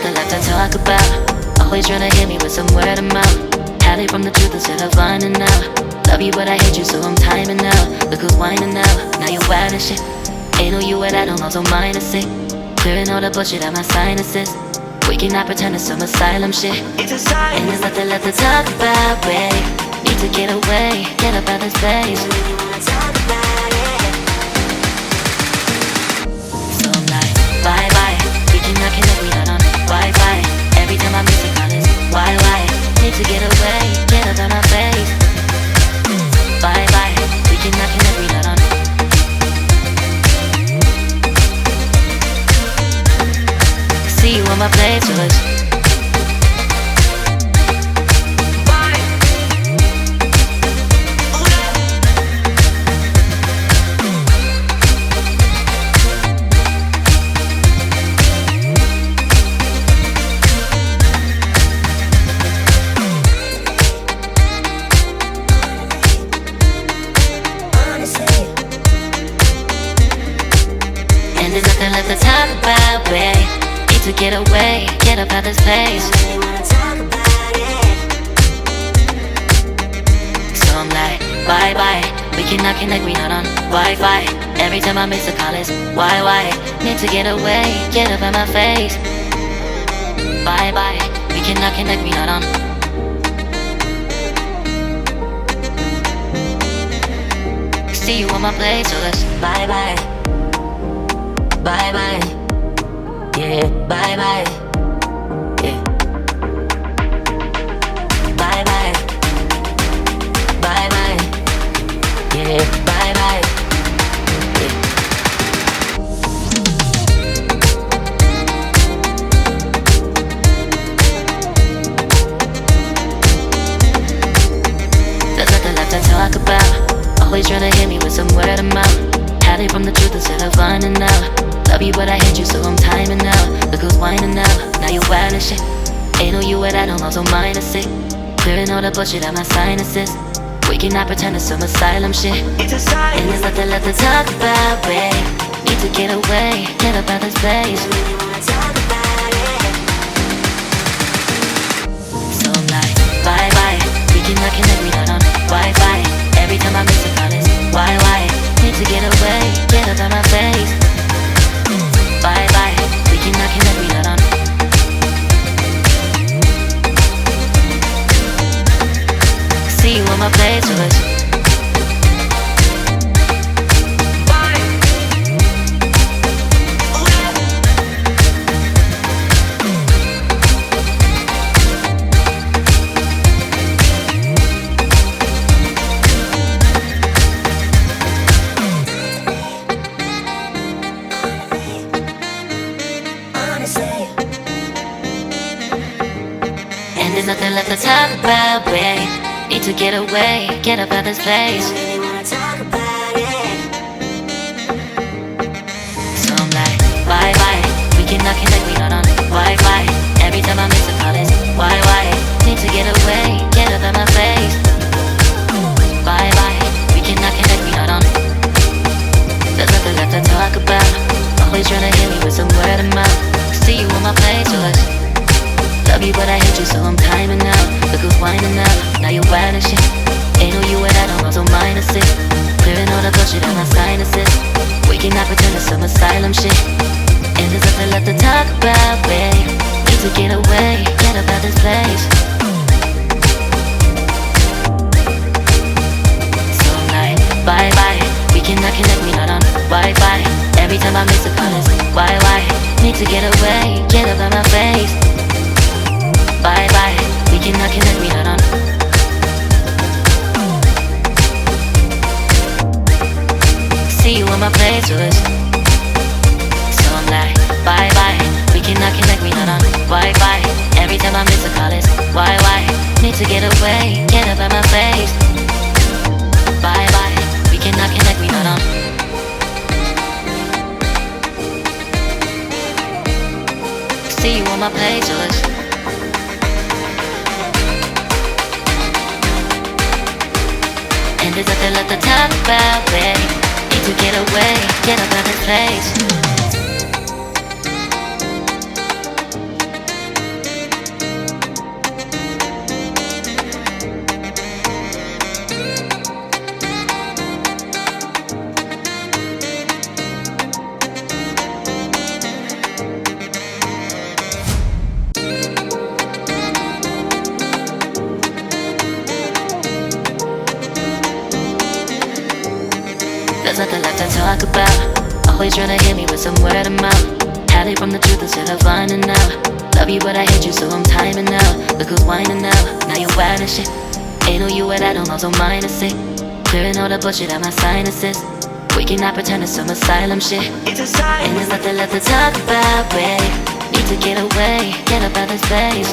nothing left to talk about. Always trying to hit me with some word of mouth. Hide it from the truth instead of finding out. Love you but I hate you so I'm timing out. Look who's whining now, now you wild and shit. Ain't no you and I don't know, so mine is sick. Clearing all the bullshit out my sinuses. We cannot pretend it's some asylum shit. It's a sign. And there's nothing left to talk about, babe. Need to get away, get up out this place. So I'm like, bye bye. We cannot connect, we not on Wi-Fi. Every time I miss a call it's why? Need to get away, get up out my face. Bye bye. We cannot connect, we not on. See you on my playlist. And there's nothing left to talk about, babe. Need to get away, get up out this place. So I'm like, bye bye. We cannot connect, we not on Wi-Fi. Every time I miss a call it's why? Need to get away, get up out my face. Bye bye. We cannot connect, we not on. See you on my place, so let's bye bye. Bye bye, yeah, bye bye, yeah. Bye bye, bye bye, yeah, bye bye, yeah. There's nothing left to talk about. Always trying to hit me with some word of mouth. Hide it from the truth instead of finding out. Love you but I hate you so I'm timing out. Look who's whining now, now you wild and shit. Ain't no you and I don't know, so mine is sick. Clearing all the bullshit out my sinuses. We cannot pretend it's some asylum shit. It's a sign. And there's nothing left to talk about, babe. Need to get away, get up out this place. So I'm like, bye bye. We cannot connect, we not on Wi-Fi. Every time I miss a call it's why? Need to get away, get up out my face. Bye bye, we cannot connect, we not on. See you on my playlist. And there's nothing left to talk about, babe. Need to get away, get up out this place. So I'm like, bye bye. We cannot connect, we not on Wi-Fi. Every time I miss a call it's why? Need to get away, get up out my face. Bye bye. We cannot connect, we not on. There's nothing left to talk about. Always trying to hit me with some word of mouth. See you on my playlist. Love you but I hate you so I'm timing out. Look who's whining now, now you wild and shit. Ain't no you and I don't know, so mine is sick. Clearing all the bullshit out my sinuses. We cannot pretend it's some asylum shit. And there's nothing left to talk about, babe. Need to get away, get up out this place. So I'm like, bye bye. We cannot connect, we not on Wi-Fi. Every time I miss a call it's why? Need to get away, get up out my face. Bye bye, we cannot connect, we not on. See you on my playlist. So I'm like, bye bye, we cannot connect, we not on Wi-Fi. Every time I miss a call it's why? Need to get away, get up out my face. Bye bye, we cannot connect, we not on. See you on my playlist. And there's nothing left to talk about, babe. Need to get away, get up out this place. There's nothing left to talk about. Always trying to hit me with some word of mouth. Hide from the truth instead of finding out. Love you but I hate you so I'm timing out. Look who's whining now, now you wild and shit. Ain't no you at I don't know, so minus it. Clearing all the bullshit out my sinuses. We cannot pretend it's some asylum shit. It's a sign. And there's nothing left to talk about, babe. Need to get away, get up out of this place.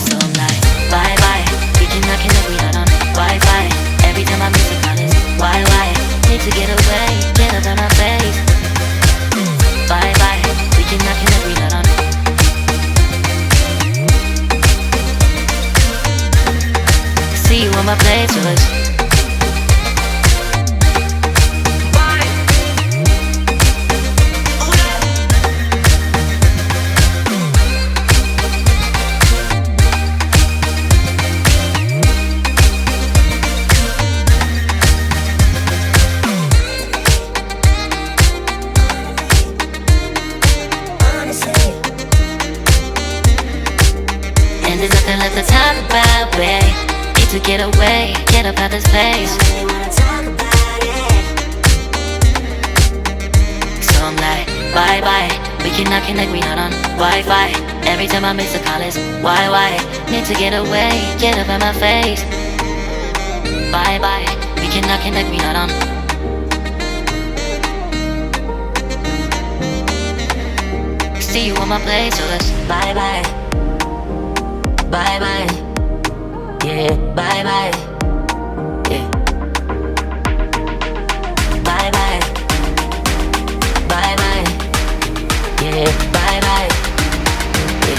So I'm like, bye bye. We cannot connect, we not on Wi-Fi. Every time I miss a call it's why? Need to get away, get up out my face. Bye bye. We cannot connect, we not on. See you on my playlist. And there's nothing left to talk about, babe. Need to get away, get up out this place. So I'm like, bye bye. We cannot connect, we not on Wi-Fi. Every time I miss a call it's why? Need to get away, get up out my face. Bye bye. We cannot connect, we not on. See you on my playlist. Bye bye. Bye bye. Yeah, bye bye. Yeah. Bye bye. Bye bye. Yeah, bye bye. Yeah.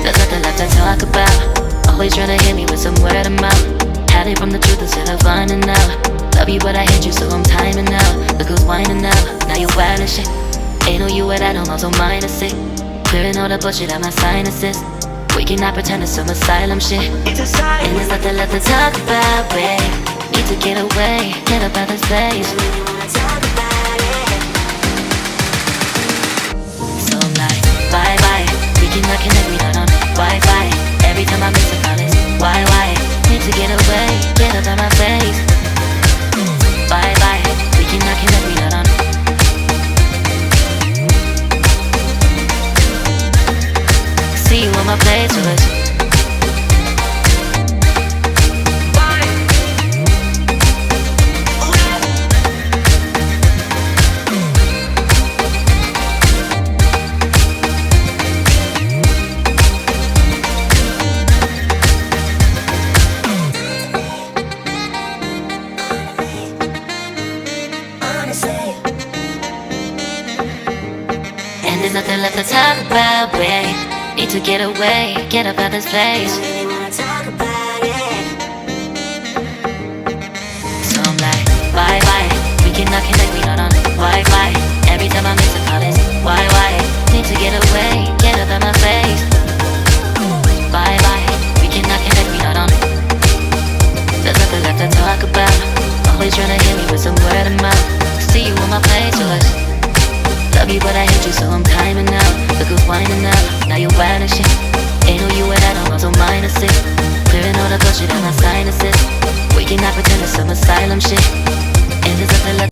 There's nothing left to talk about. Always trying to hit me with some word of mouth. Hide from the truth instead of finding out. Love you but I hate you so I'm timing out. Look who's whining now, now you wild and shit. Ain't no you at I don't know, so minus it. Clearing all the bullshit out my sinuses. We cannot pretend it's some asylum shit. It's a sign. And there's nothing left to talk about, babe. Need to get away, get up out this place. So I'm like, bye bye. We cannot connect, we not on Wi-Fi. Every time I miss a call it's why? Need to get away, get up out my face. Bye bye. We cannot connect, we not on. See you on my playlist. And there's nothing left to talk about, babe. Need to get away, get up out this place. So I'm like, bye bye. We cannot connect, we not on Wi-Fi. Every time I miss a call it's why? Need to get away, get up out my face. Bye bye. We cannot connect, we not on. There's nothing left to talk about. Always trying to hit me with some word of mouth. See you on my playlist. Love you but I hate you so I'm timing out. Look who's whining now, now you wild and shit. Ain't no you at I don't know, so minus it. Clearing all the bullshit out my sinuses. We cannot pretend it's some asylum shit.